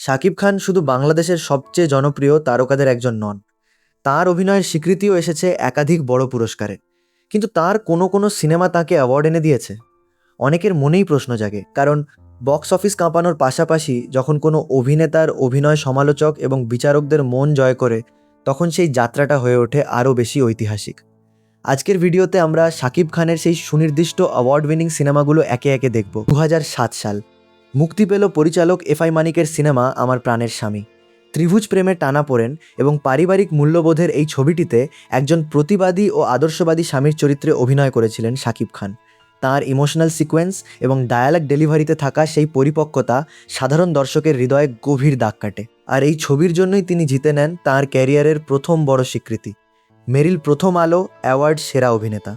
শাকিব খান শুধু বাংলাদেশের সবচেয়ে জনপ্রিয় তারকাদের একজন নন, তার অভিনয়ের স্বীকৃতিও এসেছে একাধিক বড় পুরস্কারে। কিন্তু তার কোনো কোনো সিনেমা তাকে অ্যাওয়ার্ড এনে দিয়েছে। অনেকের মনেই প্রশ্ন জাগে, কারণ বক্স অফিস কাঁপানোর পাশাপাশি যখন কোনো অভিনেতার অভিনয় সমালোচক এবং বিচারকদের মন জয় করে, তখন সেই যাত্রাটা হয়ে ওঠে আরও বেশি ঐতিহাসিক। আজকের ভিডিওতে আমরা শাকিব খানের সেই সুনির্দিষ্ট অ্যাওয়ার্ড উইনিং সিনেমাগুলো একে একে দেখব। 2007 সাল মুক্তি পেল পরিচালক এফআই মানিকের সিনেমা আমার প্রাণের স্বামী। ত্রিভুজ প্রেমে টানাপোড়েন এবং পারিবারিক মূল্যবোধের এই ছবিটিতে একজন প্রতিবাদী ও আদর্শবাদী স্বামীর চরিত্রে অভিনয় করেছিলেন শাকিব খান। তার ইমোশনাল সিকোয়েন্স এবং ডায়ালগ ডেলিভারিতে থাকা সেই পরিপক্কতা সাধারণ দর্শকের হৃদয়ে গভীর দাগ কাটে। আর এই ছবির জন্যই তিনি জিতে নেন তার ক্যারিয়ারের প্রথম বড় স্বীকৃতি, মেরিল প্রথম আলো অ্যাওয়ার্ড সেরা অভিনেতা।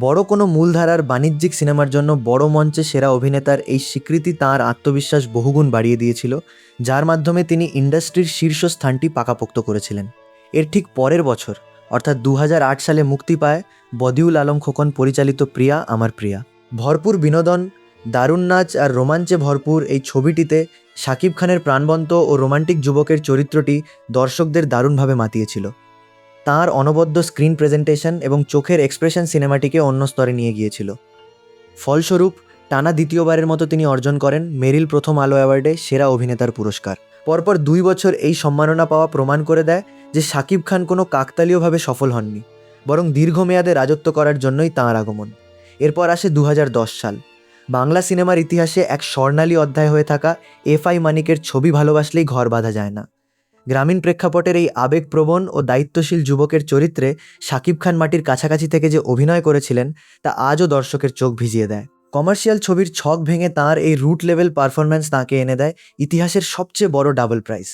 বড় কোনো মূলধারার বাণিজ্যিক সিনেমার জন্য বড় মঞ্চে সেরা অভিনেতার এই স্বীকৃতি তাঁর আত্মবিশ্বাস বহুগুণ বাড়িয়ে দিয়েছিল, যার মাধ্যমে তিনি ইন্ডাস্ট্রির শীর্ষস্থানটি পাকাপোক্ত করেছিলেন। এর ঠিক পরের বছর অর্থাৎ 2008 সালে মুক্তি পায় বদিউল আলম খোকন পরিচালিত প্রিয়া আমার প্রিয়া। ভরপুর বিনোদন, দারুণ নাচ আর রোমাঞ্চে ভরপুর এই ছবিটিতে শাকিব খানের প্রাণবন্ত ও রোমান্টিক যুবকের চরিত্রটি দর্শকদের দারুণভাবে মাতিয়েছিল। তাঁর অনবদ্য স্ক্রিন প্রেজেন্টেশন এবং চোখের এক্সপ্রেশন সিনেমাটিকে অন্য স্তরে নিয়ে গিয়েছিল। ফলস্বরূপ টানা দ্বিতীয়বারের মতো তিনি অর্জন করেন মেরিল প্রথম আলো অ্যাওয়ার্ডে সেরা অভিনেতার পুরস্কার। পরপর 2 বছর এই সম্মাননা পাওয়া প্রমাণ করে দেয় যে শাকিব খান কোনো কাকতালীয়ভাবে সফল হননি, বরং দীর্ঘমেয়াদে রাজত্ব করার জন্যই তাঁর আগমন। এরপর আসে 2010 সাল, বাংলা সিনেমার ইতিহাসে এক স্বর্ণালী অধ্যায় হয়ে থাকা এফআই মানিকের ছবি ভালোবাসলেই ঘর বাঁধা যায় না। গ্রামীণ প্রেক্ষাপটের এই আবেগপ্রবণ ও দায়িত্বশীল যুবকের চরিত্রে শাকিব খান মাটির কাছাকাছি থেকে যে অভিনয় করেছিলেন তা আজও দর্শকের চোখ ভিজিয়ে দেয়। কমার্শিয়াল ছবির ছক ভেঙে তাঁর এই রুট লেভেল পারফরম্যান্স তাঁকে এনে দেয় ইতিহাসের সবচেয়ে বড় ডাবল প্রাইজ,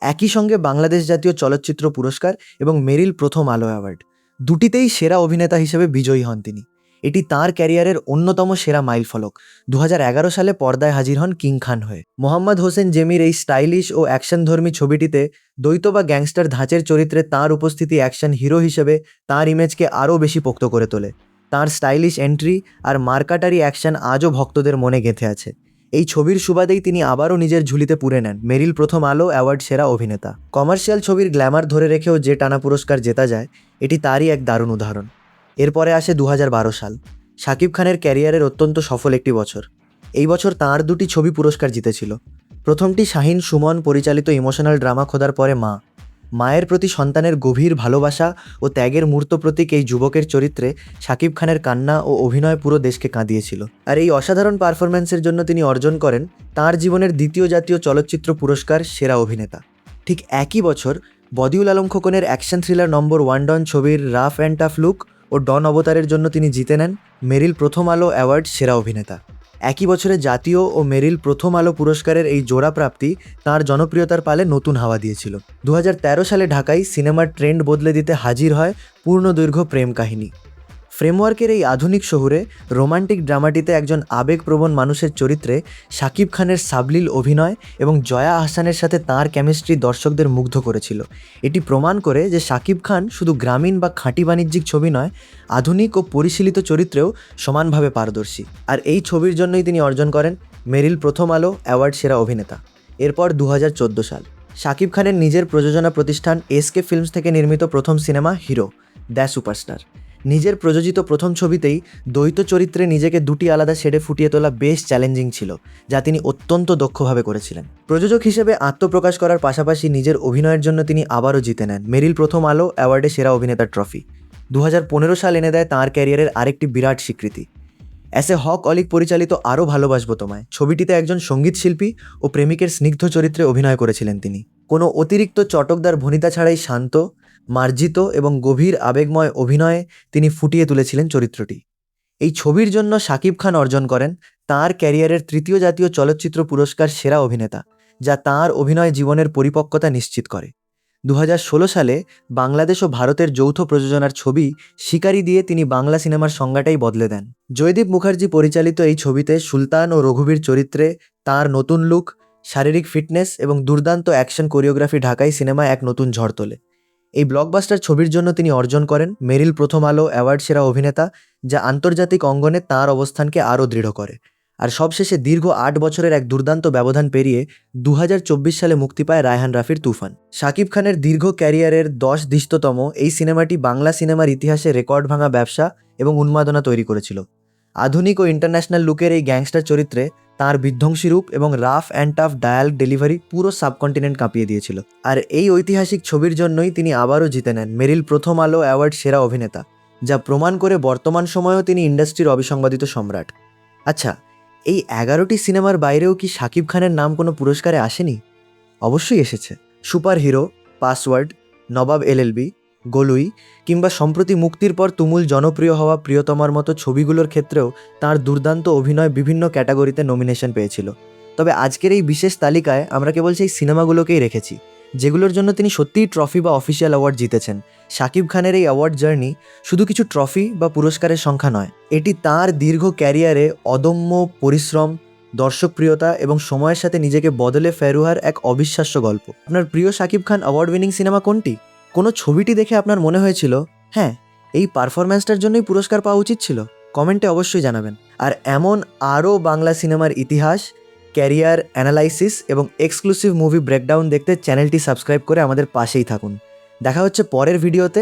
একই সঙ্গে বাংলাদেশ জাতীয় চলচ্চিত্র পুরস্কার এবং মেরিল প্রথম আলো অ্যাওয়ার্ড। দুটিতেই সেরা অভিনেতা হিসেবে বিজয়ী হন তিনি। এটি তাঁর ক্যারিয়ারের অন্যতম সেরা মাইলফলক। 2011 সালে পর্দায় হাজির হন কিং খান হয়ে। মোহাম্মদ হোসেন জেমির এই স্টাইলিশ ও অ্যাকশনধর্মী ছবিটিতে দ্বৈত বা গ্যাংস্টার ধাঁচের চরিত্রে তাঁর উপস্থিতি অ্যাকশন হিরো হিসেবে তাঁর ইমেজকে আরও বেশি পোক্ত করে তোলে। তাঁর স্টাইলিশ এন্ট্রি আর মার্কাটারি অ্যাকশন আজও ভক্তদের মনে গেঁথে আছে। এই ছবির সুবাদেই তিনি আবারও নিজের ঝুলিতে পুরে নেন মেরিল প্রথম আলো অ্যাওয়ার্ড সেরা অভিনেতা। কমার্শিয়াল ছবির গ্ল্যামার ধরে রেখেও যে টানা পুরস্কার জেতা যায়, এটি তারই এক দারুণ উদাহরণ। এরপরে আসে 2012 সাল, শাকিব খানের ক্যারিয়ারের অত্যন্ত সফল একটি বছর। এই বছর তাঁর 2টি ছবি পুরস্কার জিতেছিল। প্রথমটি শাহিন সুমন পরিচালিত ইমোশনাল ড্রামা খোদার পরে মা। মায়ের প্রতি সন্তানের গভীর ভালোবাসা ও ত্যাগের মূর্ত প্রতীক এই যুবকের চরিত্রে শাকিব খানের কান্না ও অভিনয় পুরো দেশকে কাঁদিয়েছিল। আর এই অসাধারণ পারফরম্যান্সের জন্য তিনি অর্জন করেন তাঁর জীবনের 2য় জাতীয় চলচ্চিত্র পুরস্কার সেরা অভিনেতা। ঠিক একই বছর বদিউল আলম খোকনের অ্যাকশন থ্রিলার নম্বর 1 ডন ছবির রাফ অ্যান্ড টাফ লুক ও ডন অবতারের জন্য তিনি জিতে নেন মেরিল প্রথম আলো অ্যাওয়ার্ড সেরা অভিনেতা। একই বছরে জাতীয় ও মেরিল প্রথম আলো পুরস্কারের এই জোড়া প্রাপ্তি তাঁর জনপ্রিয়তার পালে নতুন হাওয়া দিয়েছিল। 2013 সালে ঢাকায় সিনেমার ট্রেন্ড বদলে দিতে হাজির হয় পূর্ণদৈর্ঘ্য প্রেম কাহিনী। ফ্রেমওয়ার্কের এই আধুনিক শহুরে রোমান্টিক ড্রামাটিতে একজন আবেগপ্রবণ মানুষের চরিত্রে শাকিব খানের সাবলীল অভিনয় এবং জয়া আহসানের সাথে তাঁর কেমিস্ট্রি দর্শকদের মুগ্ধ করেছিল। এটি প্রমাণ করে যে শাকিব খান শুধু গ্রামীণ বা খাঁটি বাণিজ্যিক ছবি নয়, আধুনিক ও পরিশীলিত চরিত্রেও সমানভাবে পারদর্শী। আর এই ছবির জন্যই তিনি অর্জন করেন মেরিল প্রথম আলো অ্যাওয়ার্ড সেরা অভিনেতা। এরপর 2014 সাল, শাকিব খানের নিজের প্রযোজনা প্রতিষ্ঠান এসকে ফিল্মস থেকে নির্মিত প্রথম সিনেমা হিরো দ্য সুপারস্টার। নিজের প্রযোজিত প্রথম ছবিতেই দ্বৈত চরিত্রে নিজেকে 2টি আলাদা শেডে ফুটিয়ে তোলা বেশ চ্যালেঞ্জিং ছিল, যা তিনি অত্যন্ত দক্ষভাবে করেছিলেন। প্রযোজক হিসেবে আত্মপ্রকাশ করার পাশাপাশি নিজের অভিনয়ের জন্য তিনি আবারও জিতে নেন মেরিল প্রথম আলো অ্যাওয়ার্ডে সেরা অভিনেতার ট্রফি। 2015 সাল এনে দেয় তাঁর ক্যারিয়ারের আরেকটি বিরাট স্বীকৃতি। এসে হক অলিক পরিচালিত আরও ভালোবাসবো তোমায় ছবিটিতে একজন সঙ্গীত শিল্পী ও প্রেমিকের স্নিগ্ধ চরিত্রে অভিনয় করেছিলেন তিনি। কোনো অতিরিক্ত চটকদার ভনিতা ছাড়াই শান্ত, মার্জিত এবং গভীর আবেগময় অভিনয়ে তিনি ফুটিয়ে তুলেছিলেন চরিত্রটি। এই ছবির জন্য শাকিব খান অর্জন করেন তাঁর ক্যারিয়ারের 3য় জাতীয় চলচ্চিত্র পুরস্কার সেরা অভিনেতা, যা তাঁর অভিনয় জীবনের পরিপক্কতা নিশ্চিত করে। 2016 সালে বাংলাদেশ ও ভারতের যৌথ প্রযোজনার ছবি শিকারি দিয়ে তিনি বাংলা সিনেমার সংজ্ঞাটাই বদলে দেন। জয়দীপ মুখার্জি পরিচালিত এই ছবিতে সুলতান ও রঘুবীর চরিত্রে তাঁর নতুন লুক, শারীরিক ফিটনেস এবং দুর্দান্ত অ্যাকশন কোরিওগ্রাফি ঢাকাই সিনেমায় এক নতুন ঝড় তোলে। এই ব্লকবাস্টার ছবির জন্য তিনি অর্জন করেন মেরিল প্রথম আলো অ্যাওয়ার্ড সেরা অভিনেতা, যা আন্তর্জাতিক অঙ্গনে তাঁর অবস্থানকে আরও দৃঢ় করে। আর সবশেষে দীর্ঘ ৮ বছরের এক দুর্দান্ত ব্যবধান পেরিয়ে ২০২৪ সালে মুক্তি পায় রায়হান রাফির তুফান। শাকিব খানের দীর্ঘ ক্যারিয়ারের ১০ দৃষ্টতম এই সিনেমাটি বাংলা সিনেমার ইতিহাসে রেকর্ড ভাঙা ব্যবসা এবং উন্মাদনা তৈরি করেছিল। আধুনিক ও ইন্টারন্যাশনাল লুকের এই গ্যাংস্টার চরিত্রে তাঁর বিধ্বংসী রূপ এবং rough and tough dialogue delivery পুরো সাবকন্টিনেন্ট কাঁপিয়ে দিয়েছিল। আর এই ঐতিহাসিক ছবির জন্যই তিনি আবারও জিতে নেন মেরিল প্রথম আলো অ্যাওয়ার্ড সেরা অভিনেতা, যা প্রমাণ করে বর্তমান সময়েও তিনি ইন্ডাস্ট্রির অবিসংবাদিত সম্রাট। আচ্ছা, এই ১১টি সিনেমার বাইরেও কি শাকিব খানের নাম কোনো পুরস্কারে আসেনি? অবশ্যই এসেছে। সুপার হিরো, পাসওয়ার্ড, নবাব এলএলবি, গোলুই কিংবা সম্প্রতি মুক্তির পর তুমুল জনপ্রিয় হওয়া প্রিয়তমার মতো ছবিগুলোর ক্ষেত্রেও তার দুর্দান্ত অভিনয় বিভিন্ন ক্যাটাগরিতে নমিনেশন পেয়েছিল। তবে আজকের এই বিশেষ তালিকায় আমরা কেবল সেই সিনেমাগুলোকেই রেখেছি যেগুলোর জন্য তিনি সত্যিই ট্রফি বা অফিসিয়াল অ্যাওয়ার্ড জিতেছেন। শাকিব খানের এই অ্যাওয়ার্ড জার্নি শুধু কিছু ট্রফি বা পুরস্কারের সংখ্যা নয়, এটি তার দীর্ঘ ক্যারিয়ারে অদম্য পরিশ্রম, দর্শকপ্রিয়তা এবং সময়ের সাথে নিজেকে বদলে ফেরুয়ার এক অবিশ্বাস্য গল্প। আপনার প্রিয় Shakib Khan award winning cinema কোনটি? কোনো ছবিটি দেখে আপনার মনে হয়েছিল, হ্যাঁ, এই পারফরম্যান্সটার জন্যই পুরস্কার পাওয়া উচিত ছিল? কমেন্টে অবশ্যই জানাবেন। আর এমন আরও বাংলা সিনেমার ইতিহাস, ক্যারিয়ার অ্যানালাইসিস এবং এক্সক্লুসিভ মুভি ব্রেকডাউন দেখতে চ্যানেলটি সাবস্ক্রাইব করে আমাদের পাশেই থাকুন। দেখা হচ্ছে পরের ভিডিওতে।